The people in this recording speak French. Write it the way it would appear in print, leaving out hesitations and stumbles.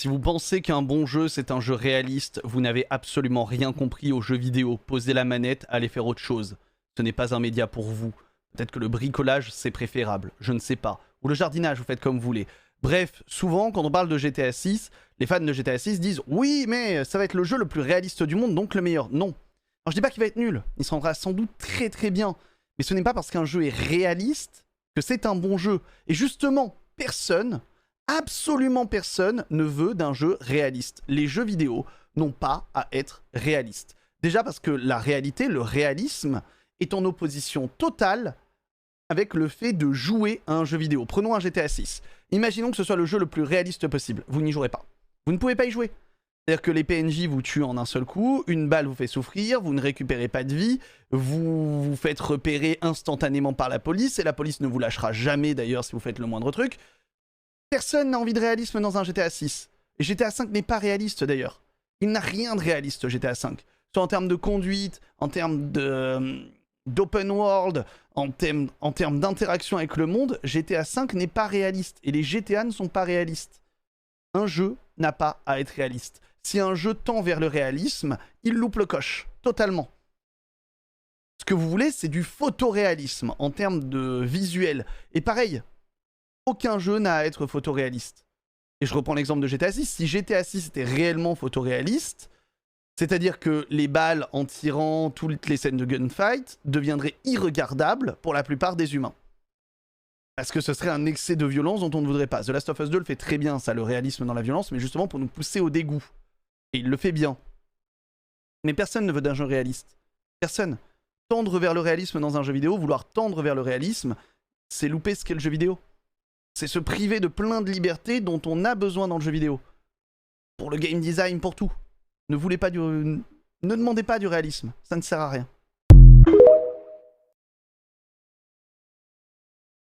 Si vous pensez qu'un bon jeu, c'est un jeu réaliste, vous n'avez absolument rien compris aux jeux vidéo. Posez la manette, allez faire autre chose. Ce n'est pas un média pour vous. Peut-être que le bricolage, c'est préférable. Je ne sais pas. Ou le jardinage, vous faites comme vous voulez. Bref, souvent, quand on parle de GTA 6, les fans de GTA 6 disent « Oui, mais ça va être le jeu le plus réaliste du monde, donc le meilleur. » Non. Alors, je dis pas qu'il va être nul. Il se rendra sans doute très très bien. Mais ce n'est pas parce qu'un jeu est réaliste que c'est un bon jeu. Et justement, personne... Absolument personne ne veut d'un jeu réaliste. Les jeux vidéo n'ont pas à être réalistes. Déjà parce que la réalité, le réalisme, est en opposition totale avec le fait de jouer à un jeu vidéo. Prenons un GTA 6. Imaginons que ce soit le jeu le plus réaliste possible. Vous n'y jouerez pas. Vous ne pouvez pas y jouer. C'est-à-dire que les PNJ vous tuent en un seul coup, une balle vous fait souffrir, vous ne récupérez pas de vie, vous vous faites repérer instantanément par la police, et la police ne vous lâchera jamais d'ailleurs si vous faites le moindre truc. Personne n'a envie de réalisme dans un GTA 6. Et GTA 5 n'est pas réaliste d'ailleurs. Il n'a rien de réaliste GTA 5. Soit en termes de conduite, en termes d'open world, en termes d'interaction avec le monde, GTA 5 n'est pas réaliste. Et les GTA ne sont pas réalistes. Un jeu n'a pas à être réaliste. Si un jeu tend vers le réalisme, il loupe le coche. Totalement. Ce que vous voulez, c'est du photoréalisme en termes de visuel. Et pareil, aucun jeu n'a à être photoréaliste. Et je reprends l'exemple de GTA 6. Si GTA 6 était réellement photoréaliste, c'est-à-dire que les balles en tirant toutes les scènes de gunfight deviendraient irregardables pour la plupart des humains. Parce que ce serait un excès de violence dont on ne voudrait pas. The Last of Us 2 le fait très bien, ça, le réalisme dans la violence, mais justement pour nous pousser au dégoût. Et il le fait bien. Mais personne ne veut d'un jeu réaliste. Personne. Tendre vers le réalisme dans un jeu vidéo, vouloir tendre vers le réalisme, c'est louper ce qu'est le jeu vidéo. C'est se priver de plein de libertés dont on a besoin dans le jeu vidéo. Pour le game design, pour tout. Ne demandez pas du réalisme, ça ne sert à rien.